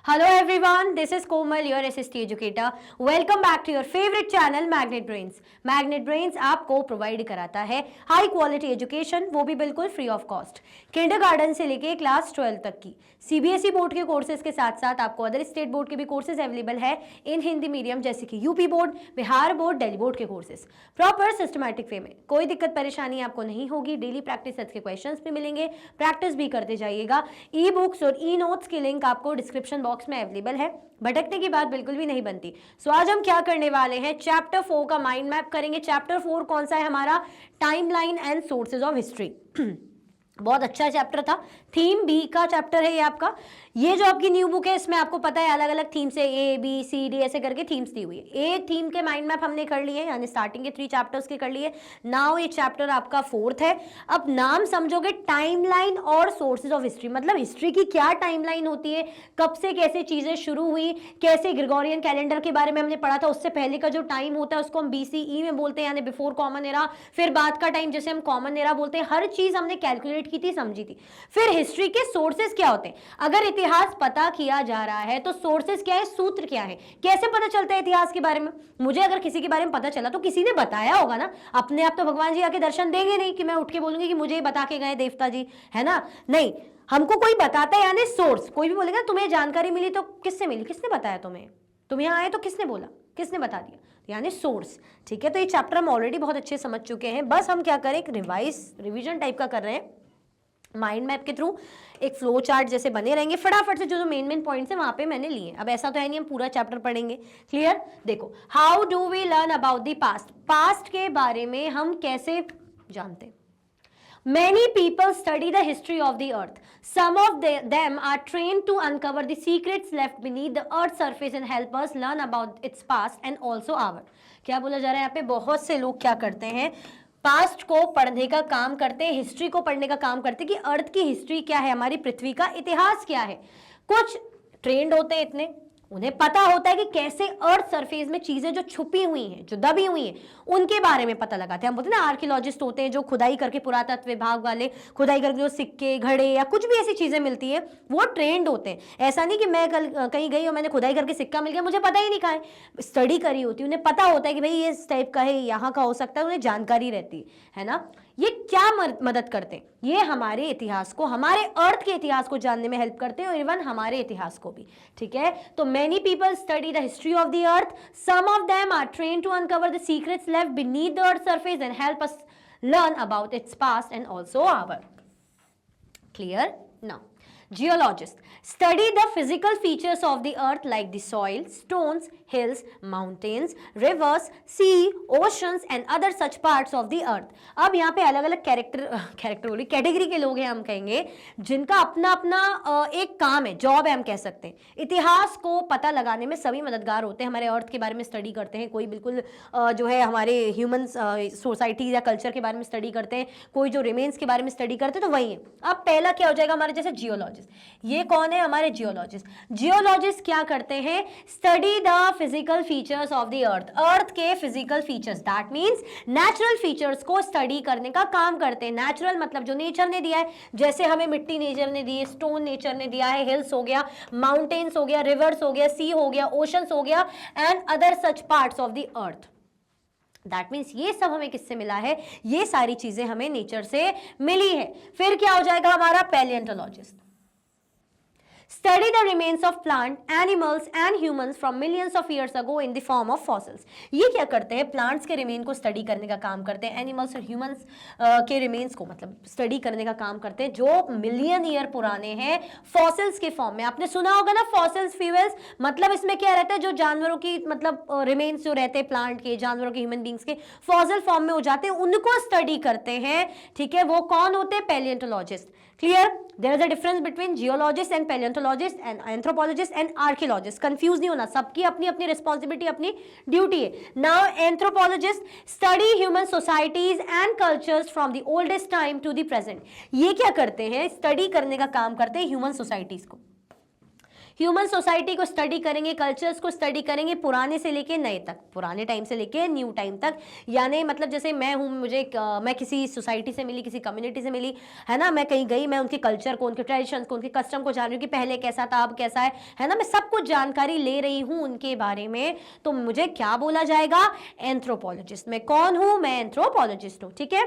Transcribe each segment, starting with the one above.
Hello everyone, this is Komal, your SST educator. Welcome back to your favorite channel Magnet Brains. Magnet Brains आपको provide कराता है high quality education, वो भी बिल्कुल free of cost. Kindergarten से लेके class 12 तक की सीबीएसई बोर्ड के कोर्सेज के साथ साथ आपको अदर स्टेट बोर्ड के भी कोर्सेज अवेलेबल है इन हिंदी मीडियम, जैसे कि UP board, Bihar board, Delhi board के कोर्सेज प्रॉपर सिस्टमैटिक वे में। कोई दिक्कत परेशानी आपको नहीं होगी। डेली प्रैक्टिस सेट्स के क्वेश्चंस भी मिलेंगे, प्रैक्टिस भी करते जाइएगा। ई बुक्स और ई नोट्स की लिंक आपको डिस्क्रिप्शन बॉक्स में अवेलेबल है। भटकने की बात बिल्कुल भी नहीं बनती। सो आज हम क्या करने वाले हैं, चैप्टर 4 का माइंड मैप करेंगे। चैप्टर 4 कौन सा है हमारा? Timeline and sources of history. बहुत अच्छा चैप्टर था। थीम बी का चैप्टर है ये आपका। ये जो आपकी न्यू बुक है इसमें आपको पता है अलग अलग थीम से ए बी सी डी ऐसे करके थीम्स दी हुई है। एक थीम के माइंड मैप हमने कर लिए, यानी स्टार्टिंग के 3 चैप्टर्स के कर लिए। नाउ ये चैप्टर आपका 4th है। अब नाम समझोगे, टाइमलाइन और सोर्सेज ऑफ हिस्ट्री, मतलब हिस्ट्री की क्या टाइमलाइन होती है, कब से कैसे चीजें शुरू हुई, कैसे ग्रेगोरियन कैलेंडर के बारे में हमने पढ़ा था। उससे पहले का जो टाइम होता है उसको हम बीसीई में बोलते हैं, यानी बिफोर कॉमन एरा। फिर बाद का टाइम जैसे हम कॉमन एरा बोलते हैं। हर चीज हमने कैलकुलेट की थी, समझी थी। फिर हिस्ट्री के सोर्सेज क्या होते हैं, अगर इतिहास पता किया जा रहा है तो सोर्सेज क्या है, सूत्र क्या है, कैसे पता चलता है इतिहास के बारे में। मुझे अगर किसी के बारे में पता चला तो किसी ने बताया होगा ना। अपने आप तो भगवान जी आके दर्शन देंगे नहीं कि मैं उठ के बोलूंगी कि मुझे बता के गए देवता जी, है ना। नहीं, हमको कोई बताता है, यानी सोर्स। कोई भी बोलेगा तुम्हें जानकारी मिली तो किससे मिली, किसने बताया तुम्हें, तुम यहाँ आए तो किसने बोला, किसने बता दिया, यानी सोर्स। ठीक है, तो ये चैप्टर हम ऑलरेडी बहुत अच्छे समझ चुके हैं। बस हम क्या करें, एक रिवीजन टाइप का कर रहे हैं। माइंड मैप के थ्रू एक फ्लो चार्ट जैसे बने रहेंगे। फटाफट से जो जो मेन पॉइंट्स है वहां पे मैंने लिए। अब ऐसा तो है नहीं हम पूरा चैप्टर पढ़ेंगे। क्लियर? देखो, how do we learn about the past. Past के बारे में हम कैसे जानते हैं? Many people study the history of the earth. Some of them are trained to uncover the secrets left beneath the earth's surface and help us learn about its past and also our. क्या बोला जा रहा है यहाँ पे? बहुत से लोग क्या करते हैं, पास्ट को पढ़ने का काम करते हैं, हिस्ट्री को पढ़ने का काम करते हैं कि अर्थ की हिस्ट्री क्या है, हमारी पृथ्वी का इतिहास क्या है। कुछ ट्रेंड होते हैं इतने, उन्हें पता होता है कि कैसे अर्थ सरफेस में चीजें जो छुपी हुई हैं, जो दबी हुई हैं, उनके बारे में पता लगाते हैं। हम बोलते हैं ना, आर्कियोलॉजिस्ट होते हैं जो खुदाई करके, पुरातत्व विभाग वाले खुदाई करके जो सिक्के, घड़े या कुछ भी ऐसी चीजें मिलती है, वो ट्रेंड होते हैं। ऐसा नहीं कि मैं कल कहीं गई और मैंने खुदाई करके सिक्का मिल गया, मुझे पता ही नहीं कहा है। स्टडी करी होती है, उन्हें पता होता है कि भाई ये इस टाइप का है, यहाँ का हो सकता है, उन्हें जानकारी रहती है ना। ये क्या मदद करते हैं? ये हमारे इतिहास को, हमारे अर्थ के इतिहास को जानने में हेल्प करते हैं, और इवन हमारे इतिहास को भी। ठीक है, तो many people study the history of the earth. Some of them are train to uncover the secrets left beneath the earth surface and help us learn about its past and also our. Clear? Now, geologists study the physical features of the earth like the soil, stones, hills, mountains, rivers, sea, oceans and other such parts of the earth. अब यहाँ पे अलग अलग category के लोग हैं, हम कहेंगे, जिनका अपना अपना एक काम है, जॉब है हम कह सकते हैं। इतिहास को पता लगाने में सभी मददगार होते हैं। हमारे अर्थ के बारे में स्टडी करते हैं, कोई बिल्कुल जो है हमारे ह्यूमन सोसाइटी या कल्चर के बारे में स्टडी करते हैं, कोई जो रिमेन्स के बारे में स्टडी करते हैं, तो वही है। अब पहला क्या हो जाएगा हमारे, जैसे जियोलॉजिस्ट। ये कौन है? हमारे जियोलॉजिस्ट। जियोलॉजिस्ट क्या करते हैं? Study the physical features of the earth. Earth के physical features, that means natural features को स्टडी करने का काम करते हैं। नेचुरल मतलब जो नेचर ने दिया है, जैसे हमें मिट्टी नेचर ने दी है, स्टोन नेचर ने दिया है, हिल्स हो गया, माउंटेन्स हो गया, रिवर्स हो गया, सी हो गया, ओशंस हो गया and other such parts of the earth. That means ये सब हमें किससे मिला है? ये सारी चीजें हमें नेचर से मिली है। फिर क्या हो जाएगा हमारा? पैलियोंटोलॉजिस्ट। Study the remains of plant, animals and humans from millions of years ago in the form of fossils. ये क्या करते हैं? प्लांट्स के रिमेन को स्टडी करने का काम करते हैं, एनिमल्स और ह्यूमंस के रिमेन्स को मतलब स्टडी करने का काम करते हैं, जो मिलियन ईयर पुराने हैं, फॉसिल्स के फॉर्म में। आपने सुना होगा ना फॉसिल्स फ्यूल्स, मतलब इसमें क्या रहता है, जो जानवरों की मतलब रिमेन्स जो रहते हैं प्लांट के, जानवरों के, ह्यूमन बींग्स के, फॉसिल फॉर्म में हो जाते हैं, उनको स्टडी करते हैं। ठीक है, वो कौन होते हैं? पैलियोंटोलॉजिस्ट। Clear? There is a difference between geologist and paleontologist and anthropologist and archaeologist. Confuse नहीं होना, सबकी अपनी अपनी रिस्पॉन्सिबिलिटी, अपनी ड्यूटी है। Now anthropologist study human societies and cultures from the oldest time to the present. ये क्या करते हैं? स्टडी करने का काम करते हैं ह्यूमन सोसाइटीज को। ह्यूमन सोसाइटी को स्टडी करेंगे, कल्चर्स को स्टडी करेंगे, पुराने से लेके नए तक, पुराने टाइम से लेके न्यू टाइम तक। यानी मतलब जैसे मैं हूँ, मैं किसी सोसाइटी से मिली, किसी कम्युनिटी से मिली, है ना, मैं कहीं गई, मैं उनके कल्चर को, उनके ट्रेडिशंस को, उनके कस्टम को जान रही हूँ कि पहले कैसा था, अब कैसा है ना, मैं सब कुछ जानकारी ले रही हूँ उनके बारे में, तो मुझे क्या बोला जाएगा? एंथ्रोपोलॉजिस्ट। मैं कौन हूँ? मैं एंथ्रोपोलॉजिस्ट हूँ, ठीक है।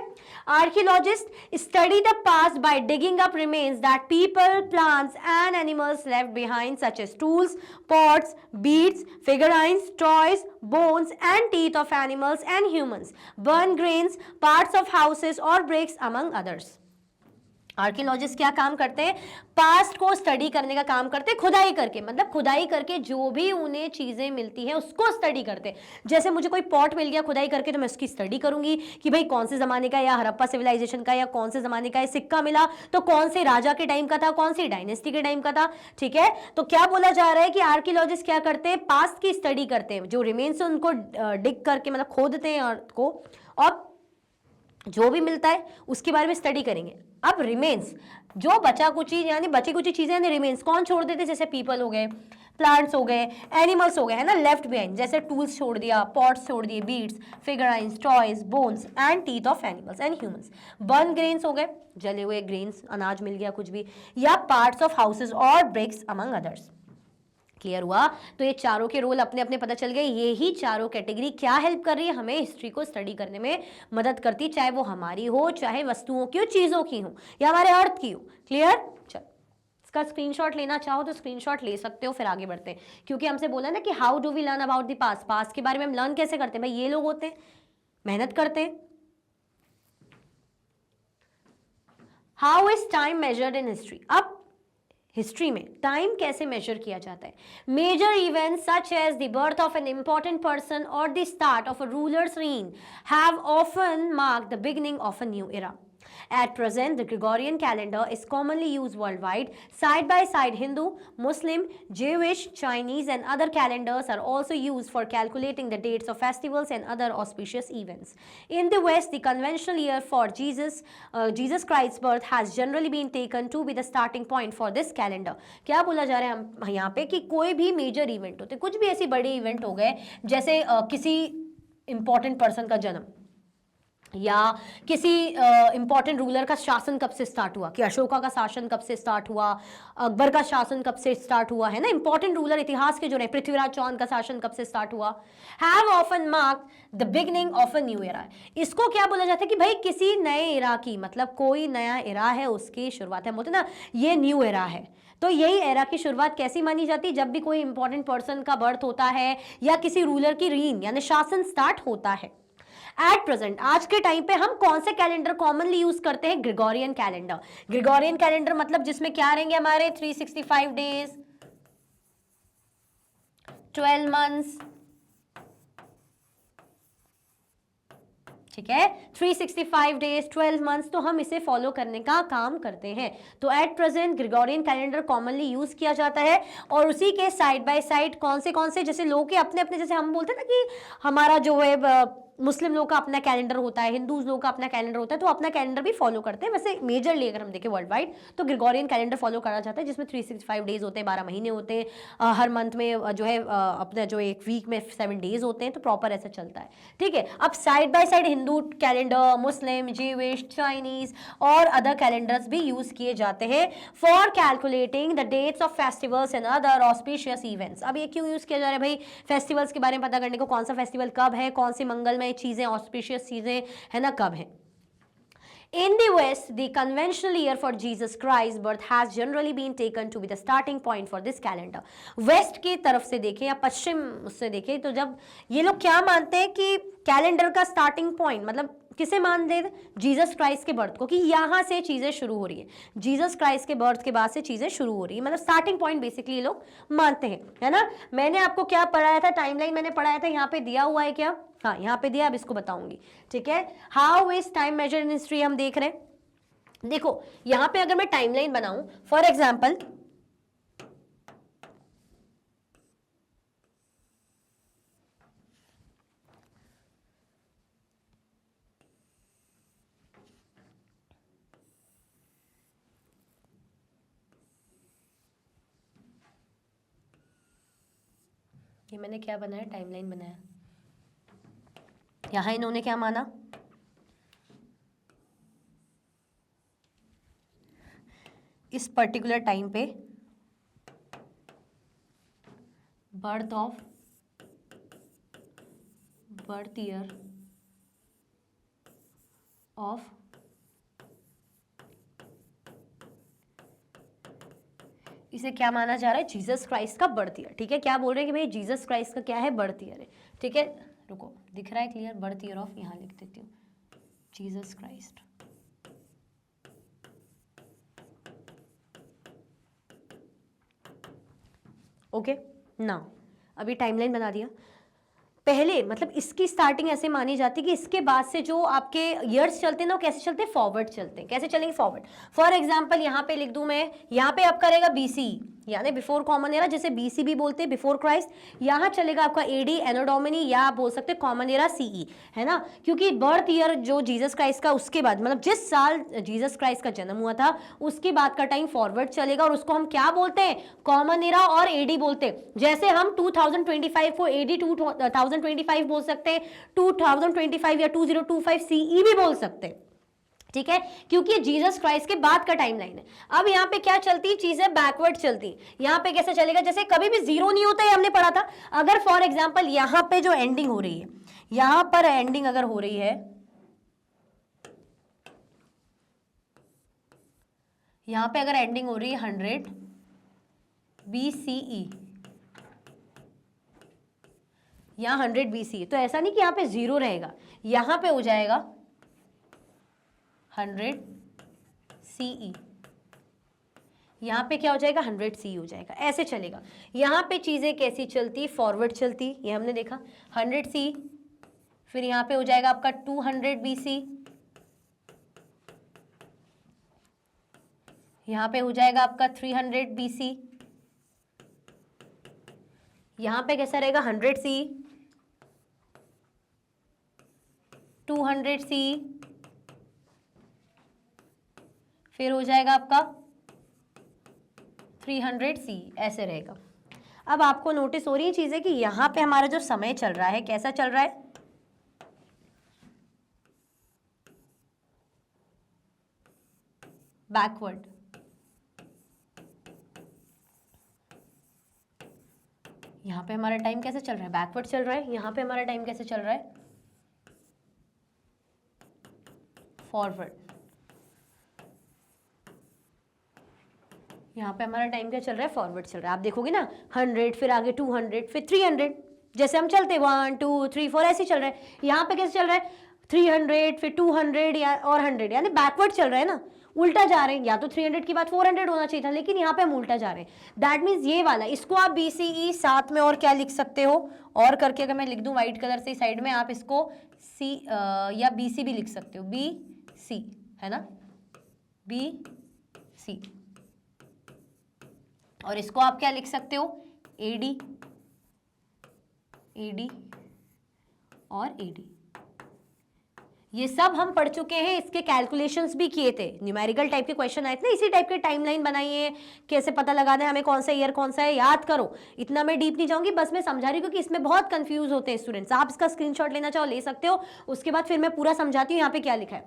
Archaeologist study the past by digging up remains that people, plants and animals left behind, such as tools, pots, beads, figurines, toys, bones and teeth of animals and humans, burn grains, parts of houses or bricks among others. Archaeologist क्या काम करते हैं? Past को study करने का काम करते हैं, खुदाई करके, मतलब खुदाई करके जो भी उन्हें चीजें मिलती हैं उसको स्टडी करते हैं। जैसे मुझे कोई पॉट मिल गया खुदाई करके, तो मैं उसकी स्टडी करूंगी कि भाई कौन से जमाने का, या हड़प्पा सिविलाइजेशन का, या कौन से जमाने का सिक्का मिला तो कौन से राजा के टाइम का था, कौन सी डायनेस्टी के टाइम का था, ठीक है। तो क्या बोला जा रहा है कि आर्कियोलॉजिस्ट क्या करते हैं? पास्ट की स्टडी करते हैं, जो रिमेन्स है उनको डिग करके, मतलब खोदते हैं अर्थ को, और जो भी मिलता है उसके बारे में स्टडी करेंगे। अब रिमेन्स, जो बचा कुछ चीज, यानी बची कुछ चीजें, यानी रिमेन्स कौन छोड़ देते? जैसे पीपल हो गए, प्लांट्स हो गए, एनिमल्स हो गए, है ना, लेफ्ट बिहाइंड, जैसे टूल्स छोड़ दिया, पॉट्स छोड़ दिए, beads, figurines, toys, bones and teeth of animals and humans. Burn grains हो गए, जले हुए ग्रेन्स, अनाज मिल गया कुछ भी, या पार्ट्स ऑफ हाउसेज और ब्रिक्स अमंग अदर्स। क्लियर हुआ? तो ये चारों के रोल अपने अपने पता चल गए। ये ही चारों कैटेगरी क्या हेल्प कर रही है? हमें हिस्ट्री को स्टडी करने में मदद करती है, चाहे वो हमारी हो, चाहे वस्तुओं की हो, चीजों की हो, या हमारे अर्थ की हो। क्लियर? चल, इसका स्क्रीनशॉट लेना चाहो तो स्क्रीनशॉट ले सकते हो, फिर आगे बढ़ते हैं। क्योंकि हमसे बोला ना कि how do we learn about the past, past के बारे में हम लर्न कैसे करते हैं? भाई ये लोग होते हैं, मेहनत करते हैं। How is time measured in history? अब हिस्ट्री में टाइम कैसे मेजर किया जाता है? Major events such as the birth of an important person और the start of a rulers reign have often marked the beginning of a new era. At present, the Gregorian calendar is commonly used worldwide. Side by side, Hindu, Muslim, Jewish, Chinese, and other calendars are also used for calculating the dates of festivals and other auspicious events. In the West, the conventional year for Jesus Christ's birth has generally been taken to be the starting point for this calendar. क्या बोला जा रहा है हम यहाँ पे कि कोई भी मेजर इवेंट होते, कुछ भी ऐसी बड़े इवेंट हो गए, जैसे किसी इंपॉर्टेंट पर्सन का जन्म, या किसी इंपॉर्टेंट रूलर का शासन कब से स्टार्ट हुआ, कि अशोका का शासन कब से स्टार्ट हुआ, अकबर का शासन कब से स्टार्ट हुआ, है ना, इंपॉर्टेंट रूलर इतिहास के जो रहे, पृथ्वीराज चौहान का शासन कब से स्टार्ट हुआ, have often mark the beginning of a new era. इसको क्या बोला जाता है? कि भाई किसी नए एरा की, मतलब कोई नया एरा है उसकी शुरुआत है, बोलते ना ये न्यू एरा है। तो यही एरा की शुरुआत कैसी मानी जाती है? जब भी कोई इंपॉर्टेंट पर्सन का बर्थ होता है, या किसी रूलर की रीन यानी शासन स्टार्ट होता है। एट प्रेजेंट, आज के टाइम पे हम कौन से कैलेंडर कॉमनली यूज करते हैं? Gregorian calendar. ग्रिगोरियन कैलेंडर मतलब जिसमें क्या रहेंगे हमारे 365 डेज, 12 मंथ्स, ठीक है, 365 डेज, 12 मंथ्स, तो हम इसे फॉलो करने का काम करते हैं। तो at present Gregorian calendar commonly use किया जाता है, और उसी के साइड बाय साइड कौन से जैसे लोगों के अपने अपने, जैसे हम बोलते हैं ना कि हमारा जो है मुस्लिम लोग का अपना कैलेंडर होता है, हिंदूज लोग का अपना कैलेंडर होता है, तो अपना कैलेंडर भी फॉलो करते हैं। वैसे मेजरली अगर हम देखें वर्ल्ड वाइड, तो ग्रिगोरियन कैलेंडर फॉलो करा जाता है, जिसमें 365 डेज होते हैं, 12 महीने होते हैं, हर मंथ में जो है अपना जो एक वीक में 7 डेज होते हैं, तो प्रॉपर ऐसा चलता है, ठीक है। अब side by side Hindu calendar, Muslim, Jewish, Chinese और अदर कैलेंडर्स भी यूज किए जाते हैं for calculating the dates of festivals and other auspicious events. अब ये क्यों यूज किया जा रहा है भाई? फेस्टिवल्स के बारे में पता करने को, कौन सा फेस्टिवल कब है, कौन सी मंगलमय चीजें, ऑस्पिशियस चीजें, है ना, कब है। In the West, the conventional year for Jesus Christ's birth has generally been taken to be the starting point for this calendar. West की तरफ से देखें या पश्चिम उससे देखें, तो जब ये लोग क्या मानते हैं कि कैलेंडर का स्टार्टिंग पॉइंट, मतलब किसे मानते हैं? जीसस क्राइस्ट के बर्थ को, कि यहाँ से चीजें शुरू हो रही है, जीसस क्राइस्ट के बर्थ के बाद से चीजें शुरू हो रही है, मतलब स्टार्टिंग पॉइंट बेसिकली ये लोग मानते हैं, है ना। मैंने आपको क्या पढ़ाया था, टाइमलाइन मैंने पढ़ाया था, यहाँ पे दिया हुआ है क्या? हाँ, यहाँ पे दिया, अब इसको बताऊंगी, ठीक है। How is time measure in history हम देख रहे हैं। देखो यहाँ पे अगर मैं टाइमलाइन बनाऊं, फॉर एग्जाम्पल ये मैंने क्या बनाया, टाइमलाइन बनाया। यहाँ इन्होंने क्या माना, इस पर्टिकुलर टाइम पे बर्थ ईयर ऑफ इसे क्या माना जा रहा है, जीसस क्राइस्ट का बर्थ ईयर। ठीक है, क्या बोल रहे हैं कि भाई जीसस क्राइस्ट का क्या है, बर्थ ईयर है। ठीक है, रुको, दिख रहा है क्लियर, बर्थ ईयर ऑफ, यहाँ लिख देती हूँ जीसस क्राइस्ट। ओके ना, अभी टाइमलाइन बना दिया। पहले मतलब इसकी स्टार्टिंग ऐसे मानी जाती है कि इसके बाद से जो आपके ईयर्स चलते हैं ना, वो कैसे चलते हैं, फॉरवर्ड चलते हैं। कैसे चलेंगे, फॉरवर्ड। फॉर एग्जांपल यहाँ पे लिख दूं मैं, यहाँ पे आपका रहेगा बीसी यानी बिफोर कॉमन एरा, जिसे बीसी भी बोलते हैं, बिफोर क्राइस्ट। यहाँ चलेगा आपका एडी, एनो डोमिनी, या आप बोल सकते हैं कॉमन एरा, सीई, है ना, क्योंकि बर्थ ईयर जो जीसस क्राइस्ट का, उसके बाद मतलब जिस साल जीसस क्राइस्ट का जन्म हुआ था उसके बाद का टाइम फॉरवर्ड चलेगा, और उसको हम क्या बोलते हैं, कॉमन एरा और एडी बोलते हैं। जैसे हम 2025 को एडी 2025 बोल सकते हैं, 2025 या 2025 सीई भी बोल सकते हैं। ठीक है, क्योंकि जीसस क्राइस्ट के बाद का टाइमलाइन है। अब यहाँ पे क्या चलती है, चीजें बैकवर्ड चलती। यहाँ पे कैसे चलेगा, जैसे कभी भी जीरो नहीं होता है, हमने पढ़ा था। अगर फॉर एग्जांपल यहाँ पे जो एंडिंग हो रही है, यहाँ पर एंडिंग अगर हो रही है, यहाँ पे अगर एंडिंग हो रही है 100 BCE या 100 BCE, तो ऐसा नहीं कि यहाँ पे जीरो रहेगा, यहाँ पे हो जाएगा 100 CE, यहाँ पे क्या हो जाएगा, 100 CE हो जाएगा। ऐसे चलेगा। यहाँ पे चीजें कैसी चलती, फॉरवर्ड चलती, ये हमने देखा 100 CE, फिर यहाँ पे हो जाएगा आपका 200 BC, यहाँ पे हो जाएगा आपका 300 BC, यहाँ पे कैसा रहेगा 100 CE, 200 CE, फिर हो जाएगा आपका 300 CE, ऐसे रहेगा। अब आपको नोटिस हो रही है चीजें कि यहाँ पे हमारा जो समय चल रहा है कैसा चल रहा है, बैकवर्ड। यहाँ पे हमारा टाइम कैसे चल रहा है, बैकवर्ड चल रहा है। यहाँ पे हमारा टाइम कैसे चल रहा है, फॉरवर्ड। यहाँ पे हमारा टाइम क्या चल रहा है, फॉरवर्ड चल रहा है। आप देखोगे ना 100, फिर आगे 200, फिर 300, जैसे हम चलते 1 2 3 4 ऐसे चल रहा है। यहाँ पे कैसे चल रहा है, 300, फिर 200 या और 100, यानी बैकवर्ड चल रहा है ना, उल्टा जा रहे हैं। या तो 300 की बात 400 होना चाहिए था, लेकिन यहाँ पे हम उल्टा जा रहे हैं। दैट मीन्स ये वाला, इसको आप BCE साथ में और क्या लिख सकते हो, और करके अगर मैं लिख दूं व्हाइट कलर से साइड में, आप इसको C या BC भी लिख सकते हो, BC, है ना, BC। और इसको आप क्या लिख सकते हो, AD और AD। ये सब हम पढ़ चुके हैं, इसके कैलकुलेशंस भी किए थे, न्यूमेरिकल टाइप के क्वेश्चन आए थे ना, इसी टाइप के टाइमलाइन बनाइए, कैसे पता लगाना है हमें कौन सा ईयर कौन सा है, याद करो। इतना मैं डीप नहीं जाऊंगी, बस मैं समझा रही हूँ क्योंकि इसमें बहुत कंफ्यूज होते हैं स्टूडेंट्स। आप इसका स्क्रीनशॉट लेना चाहो ले सकते हो, उसके बाद फिर मैं पूरा समझाती हूँ। यहाँ पे क्या लिखा है,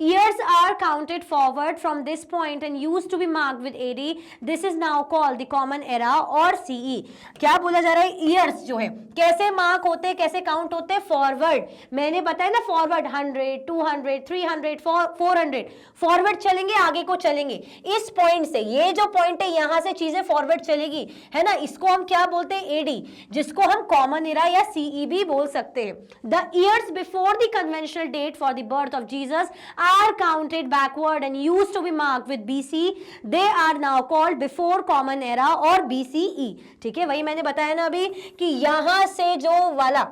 years are counted forward from this point and use to be marked with AD, this is now called the common era और CE। क्या बोला जा रहा है, ईयर्स जो है कैसे मार्क होते हैं, कैसे काउंट होते हैं, फॉरवर्ड। मैंने बताया ना, फॉरवर्ड 100 200 300 400 फॉरवर्ड चलेंगे, आगे को चलेंगे। इस पॉइंट से, ये जो पॉइंट है यहां से चीजें फॉरवर्ड चलेगी, है ना, इसको हम क्या बोलते हैं, AD, जिसको हम कॉमन एरा या CE भी बोल सकते हैं। The years before the conventional date for the birth of Jesus are counted backward and used to be marked with BC, they are now called before common era और BCE। ठीक है, वही मैंने बताया ना अभी कि यहां से जो वाला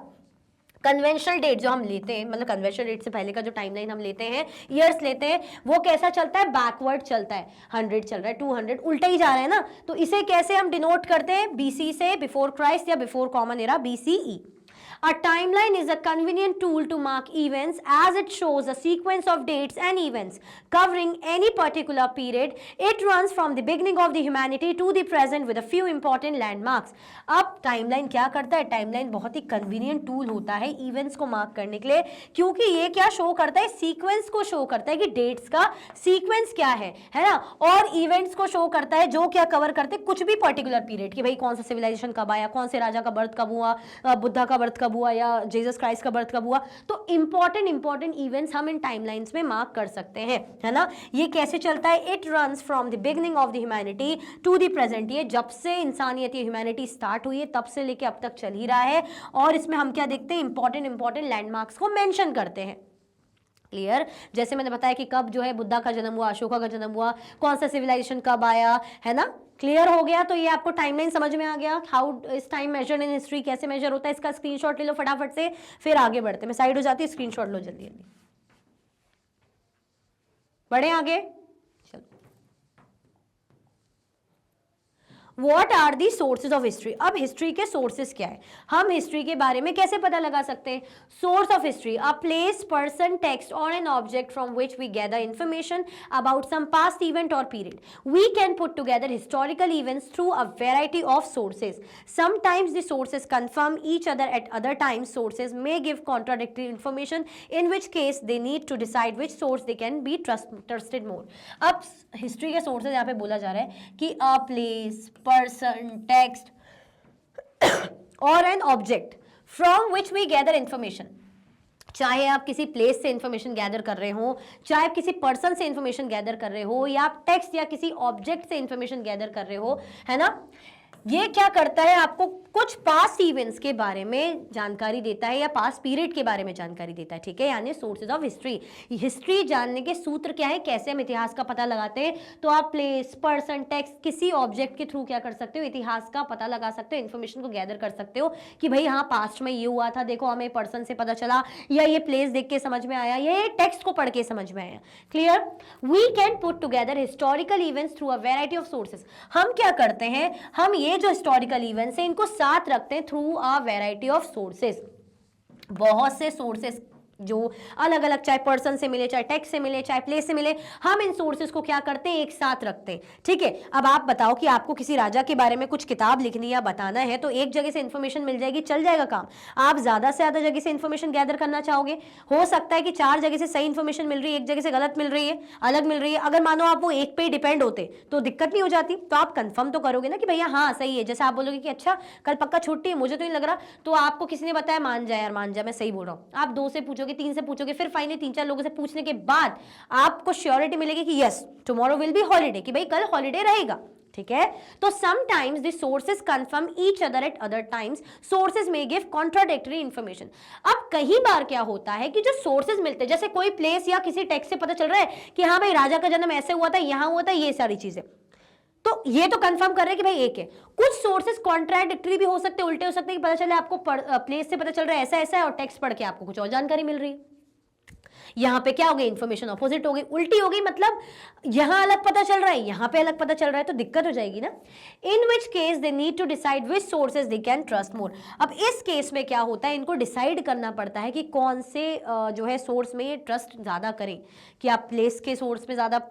कन्वेंशनल डेट जो हम लेते हैं, मतलब कन्वेंशनल डेट से पहले का जो टाइमलाइन हम लेते हैं, ईयर्स लेते हैं, वो कैसा चलता है, बैकवर्ड चलता है। 100 चल रहा है, 200 उल्टा ही जा रहा है ना, तो इसे कैसे हम डिनोट करते हैं, BC से, बिफोर क्राइस्ट या before common era, BCE। A timeline is a convenient tool to mark events as it shows a sequence of dates and events covering any particular period. It runs from the beginning of the humanity to the present with a few important landmarks. अब timeline क्या करता है? Timeline बहुत ही convenient tool होता है events को mark करने के लिए, क्योंकि ये क्या शो करता है? सीक्वेंस को शो करता है कि डेट्स का सीक्वेंस क्या है ना, और इवेंट्स को शो करता है जो क्या कवर करते हैं कुछ भी पर्टिकुलर पीरियड, कि भाई कौन सा सिविलाइजेशन कब आया, कौन से राजा का बर्थ कब हुआ, बुद्धा का बर्थ कब हुआ, या जीसस क्राइस्ट का बर्थ कब हुआ। तो इंपॉर्टेंट इवेंट्स हम इन टाइमलाइंस में मार्क कर सकते हैं, है ना। ये कैसे चलता है? It runs from the beginning of the humanity to the present. ये जब से इंसानियत या ह्यूमैनिटी स्टार्ट हुई है तब से लेके अब तक चल ही रहा है, और इसमें हम क्या देखते हैं? इंपॉर्टेंट लैंडमार्क्स को मेंशन करते हैं। क्लियर? जैसे मैंने बताया कि कब जो है बुद्धा का जन्म हुआ, अशोका का जन्म हुआ, कौन सा सिविलाइजेशन कब आया, है ना। क्लियर हो गया? तो ये आपको टाइमलाइन समझ में आ गया, how is time measured in history, कैसे मेजर होता है। इसका स्क्रीनशॉट ले लो फटाफट से, फिर आगे बढ़ते। मैं साइड हो जाती है, स्क्रीनशॉट लो जल्दी जल्दी, बढ़े आगे। What are the sources of history? अब हिस्ट्री के सोर्सेज क्या है? हम हिस्ट्री के बारे में कैसे पता लगा सकते हैं? Source of history, a place, person, text और an object from which we gather information about some past event और period. We can put together historical events through a variety of sources. Sometimes the sources confirm each other, at other times sources may give contradictory information, in which case they need to decide which source they can be trusted more. अब history के sources यहाँ पे बोला जा रहा है कि a place, person, text और an object from which we gather information. चाहे आप किसी प्लेस से इंफॉर्मेशन गैदर कर रहे हो, चाहे आप किसी पर्सन से इंफॉर्मेशन गैदर कर रहे हो, या आप टेक्स्ट या किसी ऑब्जेक्ट से इंफॉर्मेशन गैदर कर रहे हो, है ना. ये क्या करता है? आपको कुछ पास्ट इवेंट्स के बारे में जानकारी देता है या पास्ट पीरियड के बारे में जानकारी देता है. ठीक है, यानी सोर्सेज ऑफ हिस्ट्री. हिस्ट्री जानने के सूत्र क्या है, कैसे हम इतिहास का पता लगाते हैं? तो आप प्लेस, पर्सन, टेक्स्ट, किसी ऑब्जेक्ट के थ्रू क्या कर सकते हो? इतिहास का पता लगा सकते हो, इन्फॉर्मेशन को गैदर कर सकते हो कि भाई हाँ पास्ट में ये हुआ था, देखो हमें पर्सन से पता चला, या ये प्लेस देख के समझ में आया, या ये टेक्स्ट को पढ़ के समझ में आया. Clear? We can put together historical events through a variety of sources. हम क्या करते हैं? हम ये जो हिस्टोरिकल इवेंट्स हैं इनको साथ रखते हैं through a variety of sources. बहुत से सोर्सेज जो अलग अलग, चाहे पर्सन से मिले, चाहे टेक्स्ट से मिले, चाहे प्लेस से मिले, हम इन सोर्सेज को क्या करते हैं? एक साथ रखते हैं. ठीक है, अब आप बताओ कि आपको किसी राजा के बारे में कुछ किताब लिखनी या बताना है, तो एक जगह से इंफॉर्मेशन मिल जाएगी, चल जाएगा काम. आप ज्यादा से ज्यादा जगह से इंफॉर्मेशन गैदर करना चाहोगे, हो सकता है कि 4 जगह से सही इंफॉर्मेशन मिल रही है, एक जगह से गलत मिल रही है, अलग मिल रही है. अगर मानो आप वो एक पे ही डिपेंड होते तो दिक्कत नहीं हो जाती. तो आप कंफर्म तो करोगे ना कि भैया हाँ सही है. जैसे आप बोलोगे कि अच्छा कल पक्का छुट्टी है, मुझे तो नहीं लग रहा, तो आपको किसी ने बताया, मान जाए यार मान जाए, मैं सही बोल रहा हूँ. आप 2 से पूछोगे, 3 से पूछोगे, फिर फाइनली 3-4 लोगों से पूछने के बाद आपको श्योरिटी मिलेगी कि yes tomorrow will be holiday, कि भाई कल हॉलीडे रहेगा. ठीक है, तो sometimes the sources confirm each other, eight other times sources में गिव कॉन्ट्राडिक्टरी इंफॉर्मेशन. अब कई बार क्या होता है कि जो सोर्सेज मिलते हैं, जैसे कोई प्लेस या किसी टेक्स्ट से पता चल रहा है कि हाँ भाई राजा का जन्म ऐसे हुआ था, यहां हुआ था, ये सारी चीजें, तो ये तो कंफर्म कर रहे हैं कि भाई एक है. कुछ सोर्सेज कॉन्ट्राडिक्टरी भी हो सकते हैं, उल्टे हो सकते हैं, कि पता चले आपको प्लेस से पता चल रहा है ऐसा ऐसा है, और टेक्स्ट पढ़ के आपको कुछ और जानकारी मिल रही है. यहां पे क्या हो गई? इंफॉर्मेशन अपोजिट हो गई, उल्टी हो गई. मतलब यहां अलग पता चल रहा है, यहां पे अलग पता चल रहा है, तो दिक्कत हो जाएगी ना. In which case they need to decide which sources they can trust more. अब इस केस में क्या होता है? इनको डिसाइड करना पड़ता है कि कौन से जो है सोर्स में ट्रस्ट ज्यादा करें, कि आप प्लेस के सोर्स पे ज्यादा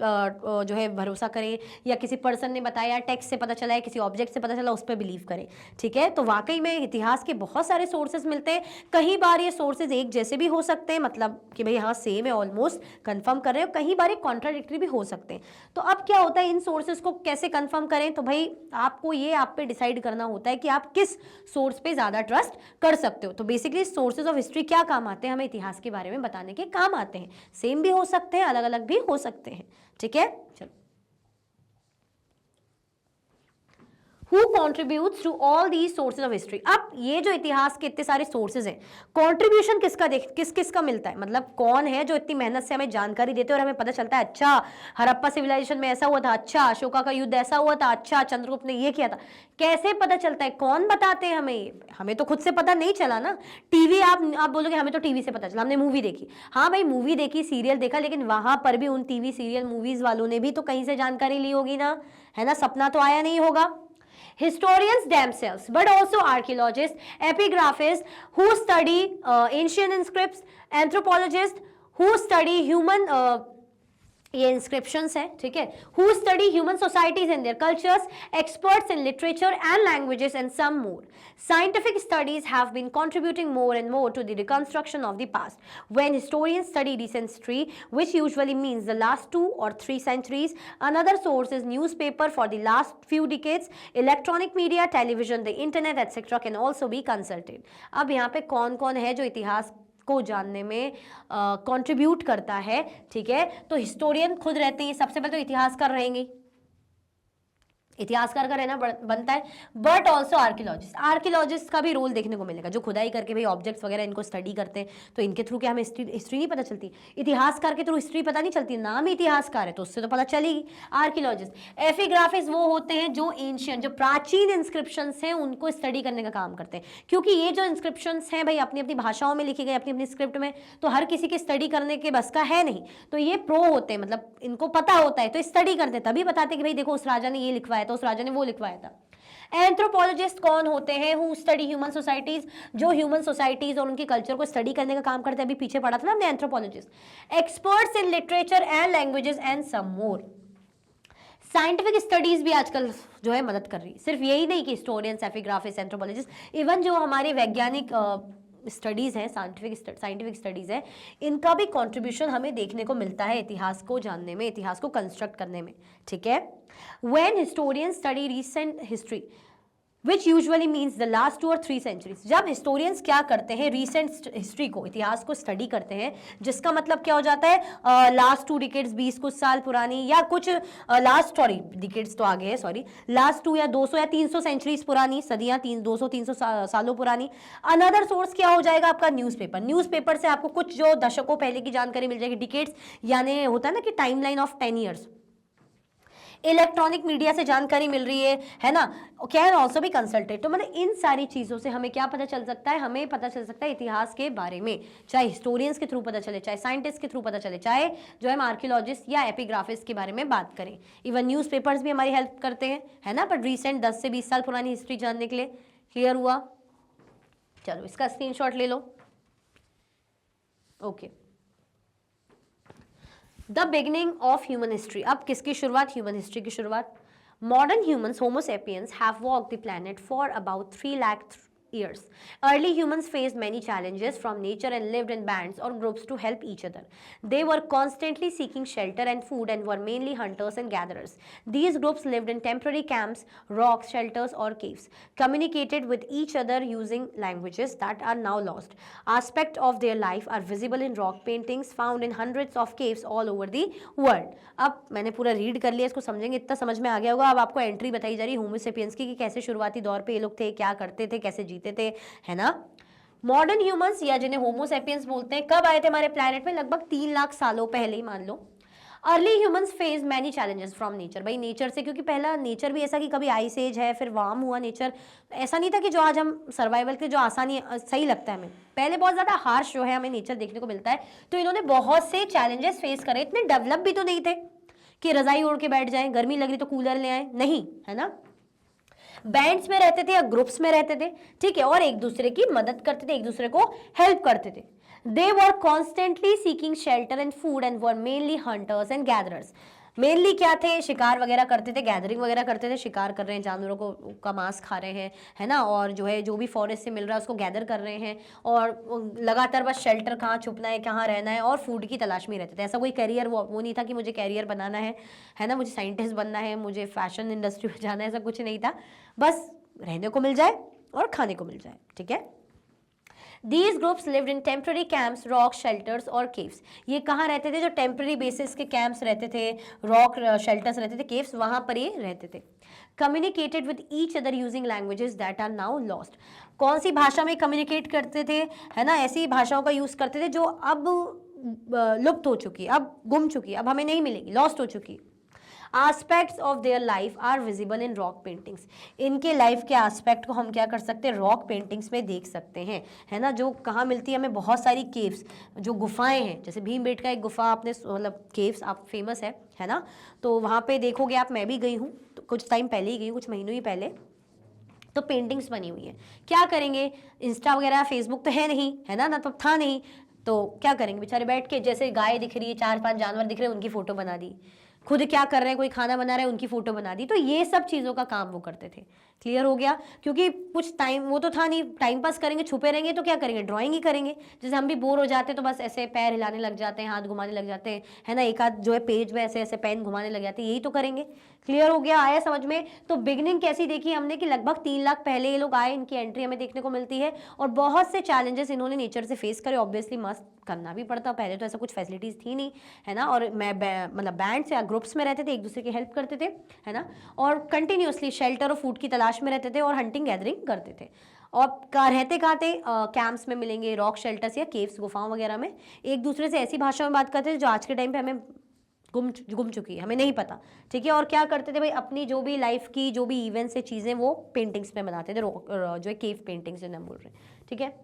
जो है भरोसा करें, या किसी पर्सन ने बताया, टेक्स्ट से पता चला है, किसी ऑब्जेक्ट से पता चला, उस पर बिलीव करें. ठीक है, तो वाकई में इतिहास के बहुत सारे सोर्सेज मिलते हैं. कई बार ये सोर्सेज एक जैसे भी हो सकते हैं, मतलब कि भाई हाँ सेम है, ऑलमोस्ट कंफर्म कर रहे हो. कई बार कॉन्ट्राडिक्टरी भी हो सकते हैं. तो अब क्या होता है, इन सोर्सेज को कैसे कंफर्म करें? तो भाई आपको ये आप पे डिसाइड करना होता है कि आप किस सोर्स पे ज्यादा ट्रस्ट कर सकते हो. तो बेसिकली सोर्सेज ऑफ हिस्ट्री क्या काम आते हैं? हमें इतिहास के बारे में बताने के काम आते हैं. सेम भी हो सकते हैं, अलग अलग भी हो सकते हैं. ठीक है, चलो. Who contributes to all these sources of history? अब ये जो इतिहास के इतने सारे सोर्सेज हैं, कंट्रीब्यूशन किस किस का मिलता है? मतलब कौन है जो इतनी मेहनत से हमें जानकारी देते हैं और हमें पता चलता है अच्छा हड़प्पा सिविलाइजेशन में ऐसा हुआ था, अच्छा अशोका का युद्ध ऐसा हुआ था, अच्छा चंद्रगुप्त ने ये किया था. कैसे पता चलता है? कौन बताते हैं हमें? हमें तो खुद से पता नहीं चला ना. टीवी, आप बोलोगे हमें तो टीवी से पता चला, हमने मूवी देखी. हाँ भाई मूवी देखी, सीरियल देखा, लेकिन वहां पर भी उन टीवी सीरियल मूवीज वालों ने भी तो कहीं से जानकारी ली होगी ना, है ना. सपना तो आया नहीं होगा. historians themselves, but also archaeologists, epigraphists who study ancient inscripts, anthropologists who study human ये इंस्क्रिप्शंस है, ठीक है, who study human societies and their cultures, experts in literature and languages and some more. Scientific studies have been contributing more and more to the reconstruction of the past. When historians study recent history, which usually means the last 2 or 3 centuries, another source is newspaper for the last few decades, electronic media, television, the internet, etc. can also be consulted. अब यहाँ पे कौन-कौन है जो इतिहास को जानने में कंट्रीब्यूट करता है, ठीक है, तो हिस्टोरियन खुद रहते हैं, सबसे पहले तो इतिहासकार रहेंगे, इतिहासकार का रहना बनता है, बट ऑल्सो आर्कियोलॉजिस्ट. आर्कियोलॉजिस्ट का भी रोल देखने को मिलेगा, जो खुदाई करके भाई ऑब्जेक्ट्स वगैरह इनको स्टडी करते हैं, तो इनके थ्रू क्या हमें हिस्ट्री नहीं पता चलती. इतिहासकार के थ्रू हिस्ट्री पता नहीं चलती, नाम ही इतिहासकार है तो उससे तो पता चलेगी. आर्कियोलॉजिस्ट. एपिग्राफिस्ट वो होते हैं जो एंशियंट, जो प्राचीन इंस्क्रिप्शंस हैं उनको स्टडी करने का काम करते हैं, क्योंकि ये जो इंस्क्रिप्शंस हैं भाई अपनी अपनी भाषाओं में लिखी गई, अपनी अपनी स्क्रिप्ट में, तो हर किसी के स्टडी करने के बस का है नहीं, तो ये प्रो होते हैं, मतलब इनको पता होता है तो स्टडी करते हैं, तभी बताते हैं कि भाई देखो उस राजा ने ये लिखवाया था, उस राजा ने वो लिखवाया था. एंथ्रोपोलॉजिस्ट कौन होते हैं? हु स्टडी ह्यूमन सोसाइटीज, जो ह्यूमन सोसाइटीज और उनके कल्चर को स्टडी करने का काम करते हैं. अभी पीछे पढ़ा था ना हमने anthropologist. Experts in literature and languages and some more. Scientific studies भी आजकल जो है मदद कर रही है, सिर्फ यही नहीं कि हिस्टोरियंस, एपिग्राफिस्ट, एंथ्रोपोलॉजिस्ट, इवन जो हमारे वैज्ञानिक स्टडीज हैं, साइंटिफिक स्टडीज है, इनका भी कंट्रीब्यूशन हमें देखने को मिलता है इतिहास को जानने में, इतिहास को कंस्ट्रक्ट करने में, ठीक है. When historians study recent history which usually means the last 2 or 3 centuries, जब हिस्टोरियंस क्या करते हैं, रीसेंट हिस्ट्री को, इतिहास को स्टडी करते हैं, जिसका मतलब क्या हो जाता है, लास्ट 2 डिकेड्स, 20 कुछ साल पुरानी, या कुछ डिकेड्स तो आगे है, सॉरी, लास्ट 2 या 200 या 300 सेंचुरीज पुरानी, सदियां 200-300 सालों पुरानी. अनदर सोर्स क्या हो जाएगा आपका? न्यूज़पेपर. न्यूज़पेपर से आपको कुछ जो दशकों पहले की जानकारी मिल जाएगी, डिकेड्स यानी होता है ना कि timeline of 10 years. Electronic media से जानकारी मिल रही है ना, कैन ऑल्सो भी कंसल्टेड. तो मतलब इन सारी चीज़ों से हमें क्या पता चल सकता है? हमें पता चल सकता है इतिहास के बारे में, चाहे हिस्टोरियंस के थ्रू पता चले, चाहे साइंटिस्ट के थ्रू पता चले, चाहे जो हम आर्कियोलॉजिस्ट या एपिग्राफिस्ट के बारे में बात करें. इवन न्यूज़पेपर्स भी हमारी हेल्प करते हैं, है ना, बट रीसेंट 10 से 20 साल पुरानी हिस्ट्री जानने के लिए. क्लियर हुआ? चलो इसका स्क्रीनशॉट ले लो. Okay. The beginning of human history. अब किसकी शुरुआत? ह्यूमन हिस्ट्री की शुरुआत. Modern humans, Homo sapiens, have walked the planet for about 3 lakh years. Early humans faced many challenges from nature and lived in bands or groups to help each other. They were constantly seeking shelter and food and were mainly hunters and gatherers. These groups lived in temporary camps, rocks, shelters or caves, communicated with each other using languages that are now lost. Aspects of their life are visible in rock paintings found in hundreds of caves all over the world. अब मैंने पूरा read कर लिया, इसको समझेंगे, इतना समझ में आ गया होगा. अब आपको एंट्री बताई जा रही है होमो सेपियंस की, कि कैसे शुरुआती दौर पे ये लोग थे, क्या करते थे, कैसे जीते थे, है ना. मॉडर्न ह्यूमंस या जिन्हें होमो सेपियंस बोलते हैं, कब आए थे हमारे प्लैनेट में? लगभग 3 लाख सालों पहले ही मान लो. Early humans face many challenges from nature. भाई नेचर से, क्योंकि पहला नेचर भी ऐसा कि कभी आइस एज है, फिर वार्म हुआ नेचर, ऐसा नहीं था कि जो आज हम सर्वाइवल के जो आसानी सही लगता है हमें, पहले बहुत ज़्यादा हार्श जो है हमें नेचर देखने को मिलता है. तो इन्होंने बहुत से चैलेंजेस फेस करे. इतने डेवलप भी तो नहीं थे कि रजाई ओढ़ के बैठ जाएं, गर्मी लग रही तो कूलर ले आए, नहीं, है ना. बैंड्स में रहते थे या ग्रुप्स में रहते थे, ठीक है, और एक दूसरे की मदद करते थे, एक दूसरे को हेल्प करते थे. They were constantly seeking shelter and food and were mainly hunters and gatherers. Mainly क्या थे? शिकार वगैरह करते थे, गैदरिंग वगैरह करते थे, शिकार कर रहे हैं, जानवरों को का मांस खा रहे हैं, है ना, और जो है जो भी फॉरेस्ट से मिल रहा है उसको गैदर कर रहे हैं, और लगातार बस शेल्टर, कहाँ छुपना है, कहाँ रहना है, और फूड की तलाश में रहते थे. ऐसा कोई करियर वो नहीं था कि मुझे कैरियर बनाना है ना, मुझे साइंटिस्ट बनना है, मुझे फैशन इंडस्ट्री में जाना है, ऐसा कुछ नहीं था. बस रहने को मिल जाए और खाने को मिल जाए, ठीक है. These groups lived in temporary camps, rock shelters और caves. ये कहाँ रहते थे? जो टेम्पररी बेसिस के कैंप्स रहते थे, रॉक शेल्टर्स रहते थे, केव्स, वहाँ पर ये रहते थे. Communicated with each other using languages that are now lost. कौन सी भाषा में कम्युनिकेट करते थे, है ना, ऐसी भाषाओं का यूज़ करते थे जो अब लुप्त हो चुकी, अब गुम चुकी, अब हमें नहीं मिलेगी, लॉस्ट हो चुकी. Aspects of their life are visible in rock paintings. इनके लाइफ के एस्पेक्ट को हम क्या कर सकते हैं? रॉक पेंटिंग्स में देख सकते हैं, है ना. जो कहाँ मिलती है हमें? बहुत सारी केव्स, जो गुफाएं हैं, जैसे भीमबेटका एक गुफा आपने, मतलब केव्स आप फेमस है ना, तो वहाँ पे देखोगे आप. मैं भी गई हूँ, तो कुछ टाइम पहले ही गई हूँ, कुछ महीनों ही पहले. तो पेंटिंग्स बनी हुई है। क्या करेंगे, इंस्टा वगैरह फेसबुक तो है नहीं, है ना तो था नहीं, तो क्या करेंगे बेचारे बैठ के, जैसे गाय दिख रही है, 4-5 जानवर दिख रहे हैं, उनकी फोटो बना दी, खुद क्या कर रहे हैं, कोई खाना बना रहे हैं, उनकी फोटो बना दी। तो ये सब चीज़ों का काम वो करते थे। क्लियर हो गया, क्योंकि कुछ टाइम वो तो था नहीं, टाइम पास करेंगे, छुपे रहेंगे तो क्या करेंगे, ड्राइंग ही करेंगे। जैसे हम भी बोर हो जाते हैं तो बस ऐसे पैर हिलाने लग जाते हैं, हाथ घुमाने लग जाते हैं, है ना, एक आध जो है पेज में ऐसे ऐसे पेन घुमाने लग जाते हैं, यही तो करेंगे। क्लियर हो गया, आया समझ में। तो बिगनिंग कैसी देखी हमने कि लगभग 3 लाख पहले ये लोग आए, इनकी एंट्री हमें देखने को मिलती है, और बहुत से चैलेंजेस इन्होंने नेचर से फेस करे। ऑब्वियसली मस्त करना भी पड़ता, पहले तो ऐसा कुछ फैसिलिटीज़ थी नहीं, है ना, और मैं मतलब बैंड्स या ग्रुप्स में रहते थे, एक दूसरे की हेल्प करते थे, है ना, और कंटिन्यूसली शेल्टर और फूड की तलाश में रहते थे और हंटिंग गैदरिंग करते थे। और रहते कहाँ थे, कैंप्स में मिलेंगे, रॉक शेल्टर्स या केव्स, गुफाओं वगैरह में। एक दूसरे से ऐसी भाषा में बात करते थे जो आज के टाइम पे हमें गुम चुकी है, हमें नहीं पता, ठीक है। और क्या करते थे भाई, अपनी जो भी लाइफ की जो भी इवेंट्स से चीज़ें वो पेंटिंग्स में बनाते थे, जो है केव पेंटिंग्स जो हम बोल रहे हैं, ठीक है।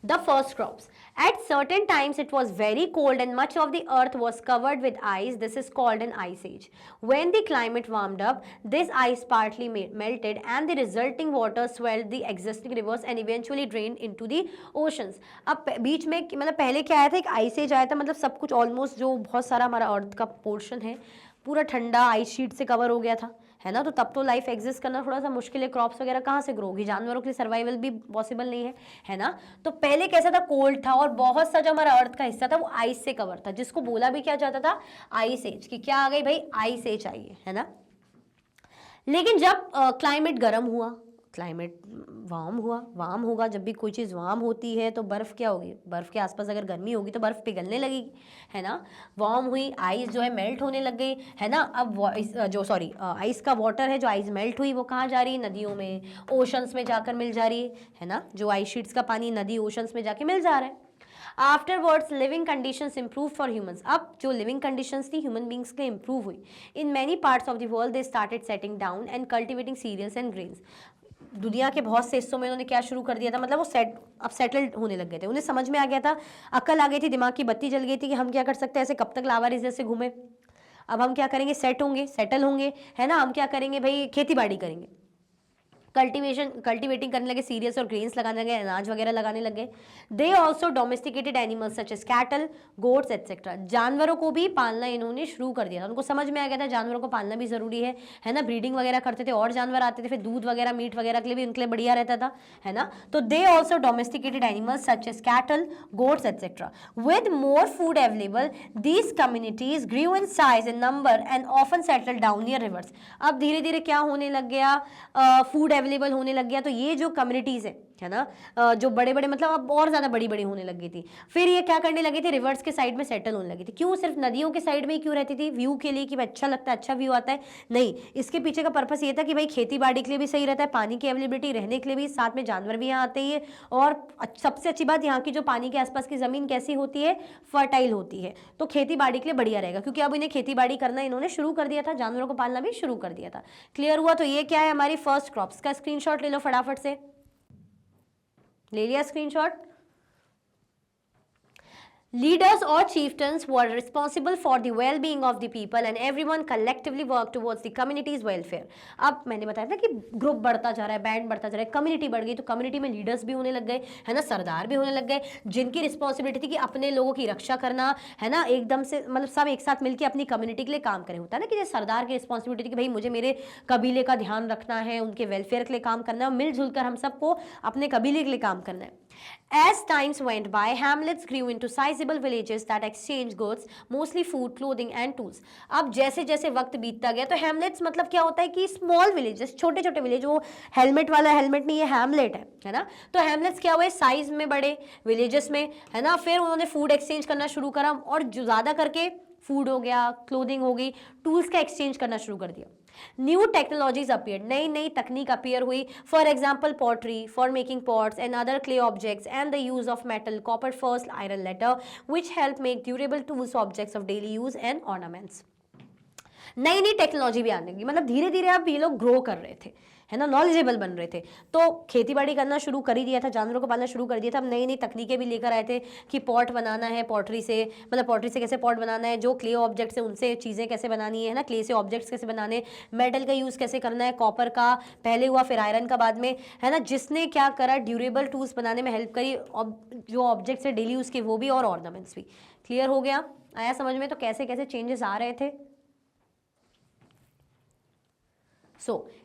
The first crops. At certain times it was very cold and much of the earth was covered with ice. This is called an ice age. When the climate warmed up, this ice partly melted and the resulting water swelled the existing rivers and eventually drained into the oceans. अब बीच में मतलब पहले क्या आया था, एक ice as आया था, मतलब सब कुछ ऑलमोस्ट जो बहुत सारा हमारा अर्थ का पोर्शन है पूरा ठंडा आइस शीट से कवर हो गया था, है ना। तो तब तो लाइफ एग्जिस्ट करना थोड़ा सा मुश्किल है, क्रॉप्स वगैरह कहाँ से ग्रो होगी, जानवरों के लिए सर्वाइवल भी पॉसिबल नहीं है ना। तो पहले कैसा था, कोल्ड था और बहुत सा जो हमारा अर्थ का हिस्सा था वो आइस से कवर था, जिसको बोला भी क्या जाता था, आइस एज, कि क्या आ गई भाई, आइस एज आई है ना। लेकिन जब क्लाइमेट गर्म हुआ, क्लाइमेट वार्म होगा, जब भी कोई चीज़ वार्म होती है तो बर्फ़ क्या होगी, बर्फ़ के आसपास अगर गर्मी होगी तो बर्फ़ पिघलने लगेगी, है ना। वार्म हुई, आइस जो है मेल्ट होने लग गई, है ना। अब आइस का वाटर है, जो आइस मेल्ट हुई वो कहाँ जा रही है, नदियों में, ओशंस में जाकर मिल जा रही है ना। जो आइस शीट्स का पानी नदी ओशंस में जाके मिल जा रहा है। Afterwards living conditions improve for humans. अब जो लिविंग कंडीशंस थी ह्यूमन बींग्स के इंप्रूव हुई। In many parts of the world they started settling down and cultivating cereals and grains. दुनिया के बहुत से हिस्सों में उन्होंने क्या शुरू कर दिया था, मतलब वो सेटल्ड होने लग गए थे, उन्हें समझ में आ गया था, अक्ल आ गई थी, दिमाग की बत्ती जल गई थी कि हम क्या कर सकते हैं, ऐसे कब तक लावारिस जैसे घूमे, अब हम क्या करेंगे, सेटल होंगे, है ना। हम क्या करेंगे भाई, खेती बाड़ी करेंगे, कल्टिवेटिंग करने लगे, सीरियल्स और ग्रेन्स लगाने लगे, अनाज वगैरह लगाने लगे। They also domesticated animals such as cattle, goats etcetera. जानवरों को भी पालना इन्होंने शुरू कर दिया था, उनको समझ में आ गया था जानवरों को पालना भी जरूरी है ना। ब्रीडिंग वगैरह करते थे, और जानवर आते थे, फिर दूध वगैरह मीट वगैरह के लिए भी उनके लिए बढ़िया रहता था, है ना। तो they also domesticated animals such as cattle, goats etcetera. With more food available these communities grew in size and number and often settle down near rivers. अब धीरे धीरे क्या होने लग गया, फूड अवेलेबल होने लग गया, तो ये जो कम्युनिटीज है ना, जो बड़े बड़े मतलब अब और ज्यादा बड़ी बड़ी होने लग गई थी। फिर ये क्या करने लगे थे, रिवर्स के साइड में सेटल होने लगी थी। क्यों सिर्फ नदियों के साइड में ही क्यों रहती थी, व्यू के लिए कि अच्छा लगता है, अच्छा व्यू आता है, नहीं, इसके पीछे का पर्पस ये था कि भाई खेती बाड़ी के लिए भी सही रहता है, पानी की अवेलेबिलिटी रहने के लिए भी, साथ में जानवर भी यहाँ आते ही है, और सबसे अच्छी बात यहाँ की जो पानी के आसपास की जमीन कैसी होती है, फर्टाइल होती है, तो खेती बाड़ी के लिए बढ़िया रहेगा, क्योंकि अब इन्हें खेती बाड़ी करना इन्होंने शुरू कर दिया था, जानवरों को पालना भी शुरू कर दिया था। क्लियर हुआ। तो ये क्या है, हमारी फर्स्ट क्रॉप्स का स्क्रीनशॉट ले लो फटाफट से, ले लिया screenshot. Leaders or chieftains were responsible for the well-being of the people and everyone collectively worked towards the community's welfare. अब मैंने बताया था कि ग्रुप बढ़ता जा रहा है, बैंड बढ़ता जा रहा है, कम्युनिटी बढ़ गई, तो कम्युनिटी में लीडर्स भी होने लग गए, है ना, सरदार भी होने लग गए, जिनकी रिस्पॉन्सिबिलिटी थी कि अपने लोगों की रक्षा करना, है ना, एकदम से मतलब सब एक साथ मिलकर अपनी कम्युनिटी के लिए काम करें। होता है ना कि जैसे सरदार की रिस्पॉन्सिबिलिटी कि भाई मुझे मेरे कबीले का ध्यान रखना है, उनके वेलफेयर के लिए काम करना है, और मिलजुल कर हम सबको अपने कबीले के लिए काम करना है। As times went by, hamlets grew into sizable villages that exchanged goods, mostly food, clothing and tools. अब जैसे जैसे वक्त बीतता गया तो हैमलेट्स मतलब क्या होता है कि स्मॉल विलेजेस, छोटे छोटे विलेज, वो हेलमेट वाला हेलमेट नहीं, ये हैमलेट है ना। तो हैमलेट्स क्या हुए, साइज में बड़े विलेजेस में, है ना। फिर उन्होंने फूड एक्सचेंज करना शुरू करा, और जो ज़्यादा करके फूड हो गया, क्लोथिंग हो गई, टूल्स का एक्सचेंज करना शुरू कर दिया। न्यू टेक्नोलॉजीज अपीयर, नई नई तकनीक अपीयर हुई। For example pottery for making pots and other clay objects and the use of metal, copper first, iron later, which help make durable tools, objects of daily use and ornaments. नई नई technology भी आने लगी, मतलब धीरे धीरे अब ये लोग ग्रो कर रहे थे, है ना, नॉलेजेबल बन रहे थे। तो खेती बाड़ी करना शुरू कर ही दिया था, जानवरों को पालना शुरू कर दिया था। अब नई नई तकनीकें भी लेकर आए थे कि पॉट बनाना है पॉटरी से, मतलब पॉटरी से कैसे पॉट बनाना है, जो क्ले ऑब्जेक्ट्स है उनसे चीज़ें कैसे बनानी है ना, क्ले से ऑब्जेक्ट्स कैसे बनाने, मेटल का यूज़ कैसे करना है, कॉपर का पहले हुआ फिर आयरन का बाद में, है ना। जिसने क्या करा, ड्यूरेबल टूल्स बनाने में हेल्प करी, जो ऑब्जेक्ट्स है डेली यूज़ के वो भी और ऑर्नामेंट्स भी। क्लियर हो गया, आया समझ में? तो कैसे कैसे चेंजेस आ रहे थे।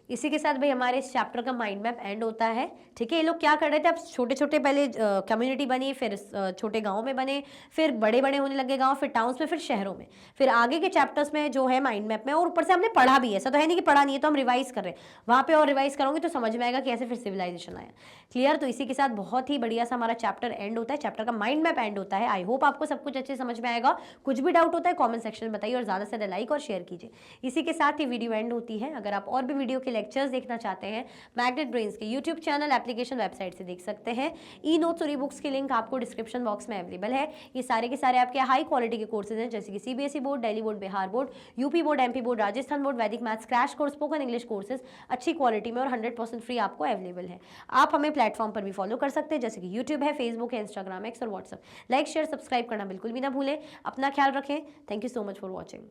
इसी के साथ भाई हमारे इस चैप्टर का माइंड मैप एंड होता है। ठीक है, ये लोग क्या कर रहे थे, अब छोटे छोटे पहले कम्युनिटी बनी, फिर छोटे गांव में बने, फिर बड़े बड़े होने लगे गांव, फिर टाउन्स में, फिर शहरों में, फिर आगे के चैप्टर्स में जो है माइंड मैप में। और ऊपर से हमने पढ़ा भी है, ऐसा तो है नहीं कि पढ़ा नहीं है, तो हम रिवाइज कर रहे हैं वहाँ पे, और रिवाइज करोगे तो समझ में आएगा कि ऐसे फिर सिविलाइजेशन आया। क्लियर। तो इसी के साथ बहुत ही बढ़िया सा हमारा चैप्टर एंड होता है, चैप्टर का माइंड मैप एंड होता है। आई होप आपको सब कुछ अच्छे समझ में आएगा। कुछ भी डाउट होता है कॉमेंट सेक्शन में बताइए, और ज़्यादा से ज़्यादा लाइक और शेयर कीजिए। इसी के साथ ही वीडियो एंड होती है। अगर आप और भी वीडियो के लेक्चर्स देखना चाहते हैं, मैग्नेट ब्रेन्स के यूट्यूब चैनल, एप्लीकेशन, वेबसाइट से देख सकते हैं। ई नोट्स और ई बुक्स की लिंक आपको डिस्क्रिप्शन बॉक्स में अवेलेबल है। ये सारे के सारे आपके हाई क्वालिटी के कोर्सेज हैं, जैसे कि CBSE board, Delhi board, Bihar board, UP board, MP board, Rajasthan board, Vedic maths crash course, spoken English courses अच्छी क्वालिटी में और 100% फ्री आपको अवेलेबल है। आप हमें प्लेटफॉर्म पर भी फॉलो कर सकते हैं, जैसे कि यूट्यूब है, फेसबुक है, इंस्टाग्राम, एक्स और व्हाट्सएप। लाइक शेयर सब्सक्राइब करना बिल्कुल भी ना भूलें। अपना ख्याल रखें। Thank you so much for watching.